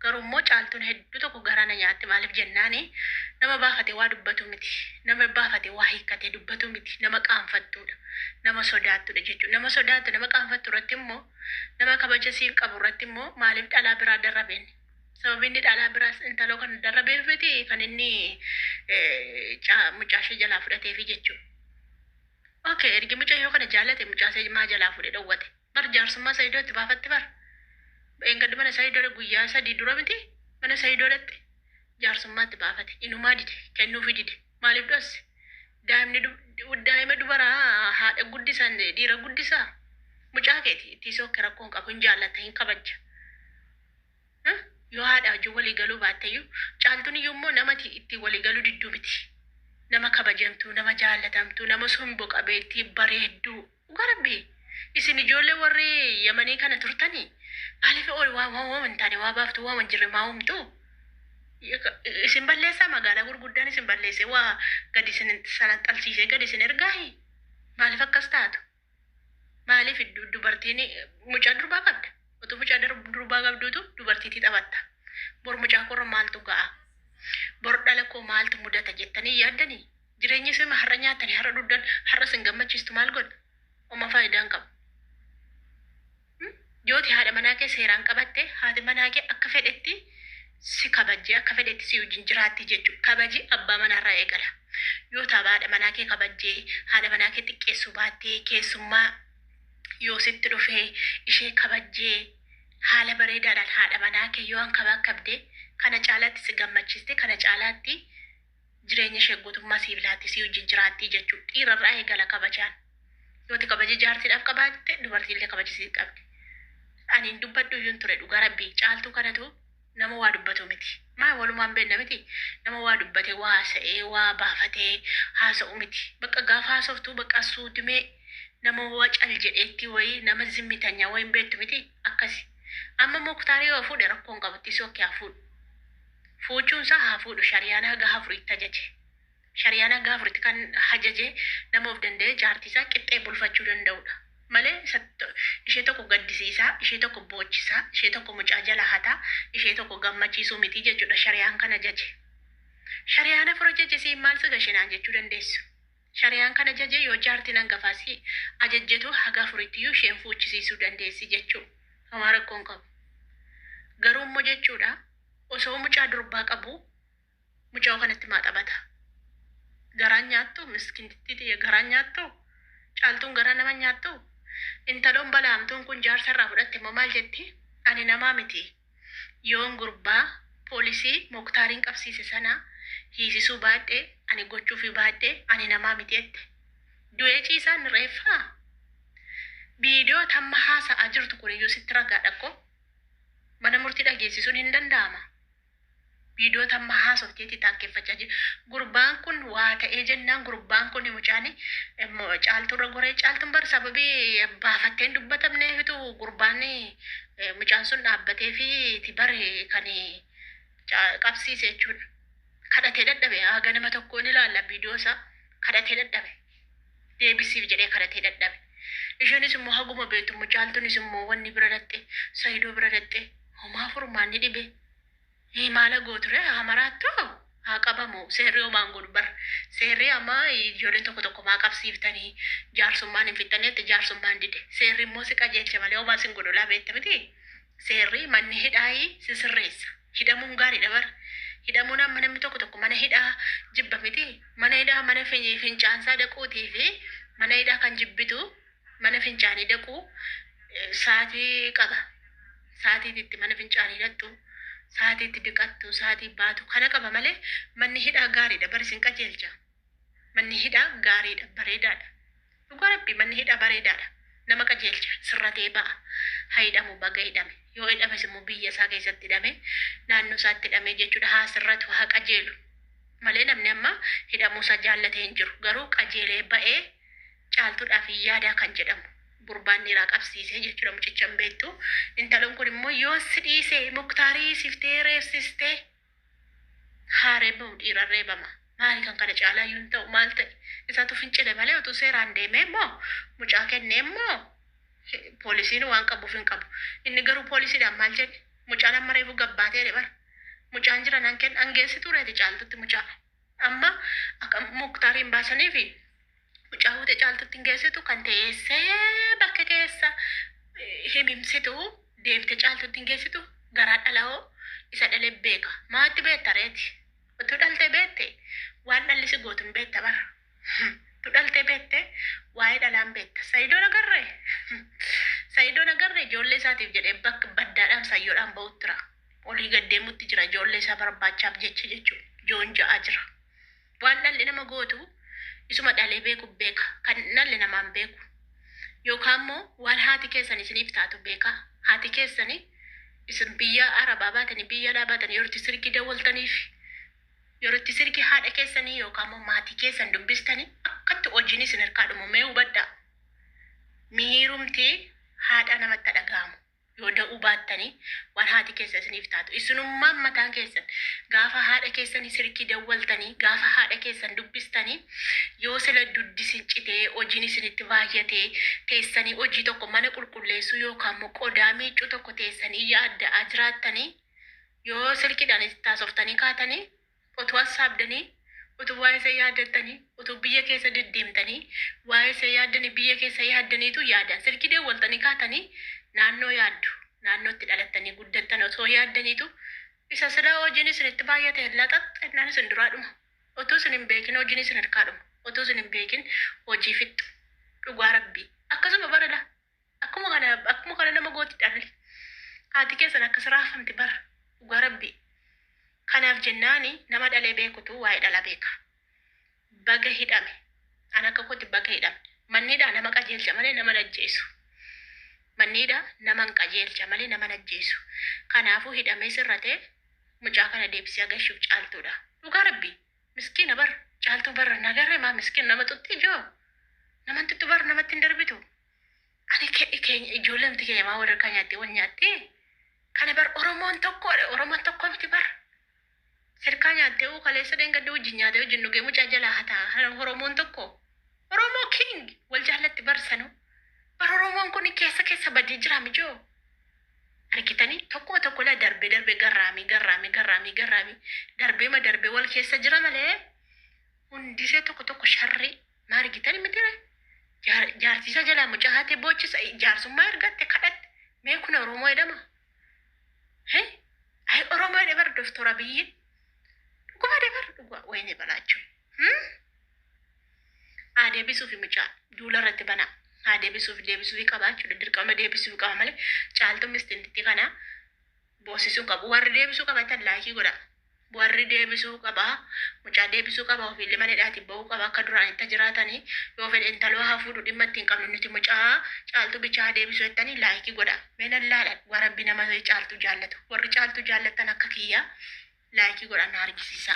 garummoo caaltuun hedduu tokko garana nyaatti maaliif jennaani nama baafate waa dubbatu miti nama baafate waa hiikkate dubbatu miti nama qaanfattuudha nama sodaattudha jechuudha nama sodaattu nama qaanfattu irratti immoo nama kabaja siif qabu irratti immoo maaliif dhalaa biraa darrabeen sababni dhalaa biraas intaloo kan darrabeef miti kan inni mucaashee jalaa fudhateefi jechuudha. Okay, ergi mucayyoo kana jaalate mucaasee maa jalaa fuudhee dhowwate bar jaarsummaa Saayidoo itti baafatti bar. Engad mana Saayidoo guyyaa sadii dura miti mana Saayidootti jaarsummaatti baafate inumaa dide kennuufi dide maaliif dhosse daa'ima dubaraa haadha guddisan dhiira guddisaa mucaa keeti itti sokke rakkoon qabu hin jaallatta hin kabajja yoo haadha wajjin walii galuu baatteyyuu caaltuun iyyuu immoo namati itti walii galuu didduu miti nama kabajamtuu nama jaallatamtuu nama sombo qabeettii bareedduu garabbii isin ijoollee warri yamanii kana turtanii maaliif waa hin taane waa baaftu waa hin jirre maa humtuu isin balleessaa magaalaa gurguddaan isin balleesse waa gadi isin salanxalsiisee gadi isin ergaahi maaliif akkas taatu maaliif dubartiin mucaa durbaa qabda utuu mucaa durbaa qabduutu dubartiitii taphatta bor mucaa korra maaltu ga'a bor dhala koo maaltu mudata jettanii yaaddanii jireenya isin har'a nyaatanii har'a dhudhan har'a isin gammachiistu maal godha oma faayidaan qabu. Yooti haadha manaa kee seeraan qabatte haati manaa kee akka fedhetti si kabajjee akka fedhetti si wajjin jiraatti jechuudha. Kabaji abbaa manaarraa eegala. Yoo taaba haadha manaa kee kabajjee haadha manaa kee xiqqeessuu baattee keessummaa yoo sitti dhufee ishee kabajjee haala bareedaadhaan haadha manaa kee yoo hankabaa qabdee kana caalaatti si gammachiiste kana caalaatti jireenya ishee guutummaa siif laatti si wajjin jiraatti jechuudha. Dhiirarraa eegala kabajaan. Yooti kabaji jaartiidhaaf qabaatte dubartiillee kabajisiis qabdi. Ani dubbadhu iyyuu ture dhugaa rabbii caaltuu kanatu nama waa dubbatu miti. Maa walumaan beekna miti nama waa dubbate waa haasa'ee waa baafatee haasa'u miti. Bakka gaafa haasoftuu bakka suutumee nama waa cal jedheetti wayii nama zimmitanya wayin beektu miti akkasi. Amma muktaarii yoo fuudhe rakkoon qabutti sookee haa fuudhu. Fuuchuun isaa haa fuudhu shariyaan haga afuritti ajaje. Shariyaan haga afuritti kan ajaje nama of danda'ee jaartii isaa qixxee bulfachuu danda'udha. Malee ishee tokko gaddisiisaa, ishee tokko boochisaa, ishee tokko mucaa jala hataa, ishee tokko gammachiisuu miti jechuudha shariyaan kan ajaje. Shariyaan afur ajaje siin maal si gashinaan jechuu dandeessu. Shariyaan kan ajaje yoo jaartiin hangafaasi ajajjetu haga afurittiyuu isheen fuuchisiisuu dandeessi jechuudha. Homaa rakkoon qabu. Garuu immoo jechuudha osoo mucaa durbaa qabu mucaa kanatti maa taphata. Garaan nyaattu miskiintitti garaan nyaattu caaltuun gara nama nyaattu. Intaloon balaamtuun kun jaarsarraa fudhatte immoo maal jetti? Ani namaa miti. Yoon gurbaa poolisii muktaariin qabsiise sana hiisisuu baadhee ani gochuufi baadhee ani namaa miti jette. Du'ee ciisaan reeffaa. Viidiyoo tamma haasa'aa jirtu kun iyyuu sitti ragaa dhaqoo mana murtii dhageessisuun hin danda'ama. Viidiyoo tamma haasofteetti taakkeeffachaa jiru. Gurbaan kun waa ta'ee jennaan gurbaan kun mucaani caalturra goree caaltuun bar sababii baafatteen dubbatamneefitu gurbaan mucaan sun dhaabbatee fi itti bare kan qabsiise jechuudha. Kadhatee dadhabe haga nama tokkoon ilaalla viidiyoo isaa kadhatee dadhabe. Deebisiif jedhee kadhatee dadhabe. Isheenis immoo haguma beektu mucaaltuunis immoo wanni bira dhatte Saayidoo bira dhatte homaa furmaanni dhibe. Maala gooture hamaraattu haa qabamu seerri homaan gurbar seerri amma ijoolleen tokko maa qabsiiftanii jaarsummaan hin fixannetti jaarsummaan dide seerri immoo si qajeelcha malee homaa sin godholaa beekta miti seerri manni hidhaayii si sirreessa hidhamuun gaariidha bara hidhamuun amma namni tokko mana hidhaa jibba miti mana hidhaa mana fincaansaa dhaquutii fi mana hidhaa kan jibbitu mana fincaanii dhaquu saatii qaba saatiitti mana fincaanii dhaqxu. Saatiitti dhiqattu, saatii baatu kana qaba malee manni hidhaa gaariidha barsiin qajeelcha. Manni hidhaa gaariidha bareedaadha. Dhugaa rabbi manni hidhaa bareedaadha. Nama qajeelcha sirratee ba'a. Haa hidhamu baga hidhame. Yoo hidhames immoo biyya isaa keessatti hidhame naannoo isaatti hidhame jechuudha haa sirratu haa qajeelu. Malee namni amma hidhamuu isaa jaallatee hin jiru. Garuu qajeelee ba'ee caaltuudhaaf yaadaa kan jedhamu. Gurbaan dhiiraa qabsiisee jechuudha mucichaan beektu. Intaloon kun immoo yoo si dhiisee muktaarii siftee reebsistee haa reebamu dhiira reebama. Maali kan kana caalaa iyyuu hin ta'u maal ta'e isaatu fincile malee utuu seeraan deemee immoo mucaa kennee immoo poolisiin waan qabuuf hin qabu. Inni garuu poolisiidhaan maal jedhe mucaan amma reefu gabbaatee bar mucaan jira nan kenn angeessitu reeti caaltutti mucaa amma akka muktaariin baasanii fi mucaa hute caaltutti hingeessitu kan teessee bakka keessa himimsitu deebite caaltutti hingeessitu garaa dhala'oo isa dhalee beeka maatti beetta reeti utuu dhaltee beette waan dhallisi gootu hin beetta bara tu dhalte beette waa'ee dhalaan beetta Saayidoo nagarre ijoollee isaatiif jedhee bakka baddaadhaan sayyoodhaan ba'utti jira olii gaddeemutti jira ijoollee isaa barbaachaaf jecha jechuudha joon ja'aa jira waan dhalli nama gootu isuma dhalee beeku beeka kan dhalli namaan beeku yookaan immoo waan haati keessan isiniif taatu beeka haati keessanii isin biyya arabaa baatanii biyya alaa baatanii yeroo itti sirki dawwaltaniif yeroo itti sirki haadha keessanii yookaan immoo maatii keessan dubbistanii akkatti hojiin isin harkaa dhumu mee hubadhaa miirumtii haadha namatti dhaga'amu yoo da'uu baattanii waan haati keessa isiniif taatu isinummaan mataan keessan gaafa haadha keessanii sirkii dawwaltanii gaafa haadha keessan dubbistanii yoo sila duddisin citee hojiin isinitti baay'atee teessanii hojii tokko mana qulqulleessuu yookaan immoo qodaa miiccuu tokko teessanii yaadda'aa jiraattanii yoo sirkiidhaan itti taasoftanii kaatanii utuu hasaabdanii utuu waa'ee isa yaaddatanii utuu biyya keessa deddeemtanii waa'ee isa yaaddanii biyya keessa yaaddaniitu yaadan sirkii dawwaltanii kaatanii naannoo yaaddu naannootti dhalattanii guddattan osoo yaaddaniitu isa sila hojiin isinitti baay'ate laxaxxa innaan isin duraa dhuma utuu isin hin beekin hojiin isin harkaa dhuma utuu isin hin beekin hojii fixxu dhugaa rabbii akkasuma baradha akkuma kana nama gooti dhalli haati keessan akkas raafamti bara dhugaa rabbii kanaaf jennaani nama dhalee beekutu waa'ee dhala beeka baga hidhame an akka kooti baga hidhame manniidha nama qajeelcha malee nama najjeessu manniidha nama hin qajeelcha malee nama najjeessu kanaafuu hidhamee sirratee mucaa kana deebisee agarsiisuuf caaltuudha dhugaa rabbii miskiina bar caaltuu barra nagarre maa miskiin nama xutti ijoo naman tuttu bar namatti hin darbitu ani keenya ijoollemti keenya maa warra nyaatti wal nyaatti kana bar oromoon tokko miti bar sirkaa nyaattee kaleessa deengadde wajjin nyaatee wajjin dhugee mucaa jalaa hataa oromoon tokko oromoo king wal jaallatti barsanu bar oromoon kun keessa badii jira mijoo argitanii tokko la darbe garraami darbee wal keessa jira malee hundisee tokko sharri maa argitanii mitire jaarsiisa jalaa mucaa haatee boochisa jaarsummaa ergatte kadhatte mee kun oromoo jedhama ay oromoo jedhe bar Doftor Abiyyiin dhuguma deebar dhugaa wayne balaachuu deebisuuf mucaa duula irratti banaa deebisuuf qabaachuu dirqama deebisuuf qaba malee caaltuu mistintitti kana boosisuu qabu warri deebisuu qabatan laakii godha warri deebisuu qaba mucaa deebisuu qaba ofiillee maneedhaati ba'uu qaba akka duraan itti jiraatanii yoo fedhe intaloo hafuudhu dhimma ittiin qabnu nuti mucaa caaltuu bichaa deebisuu jettanii laakii godha meenan laalan warabbi nama caaltuu jaallatu warri caaltuu jaallatan akka kiyyaa laakii godhan argisiisa.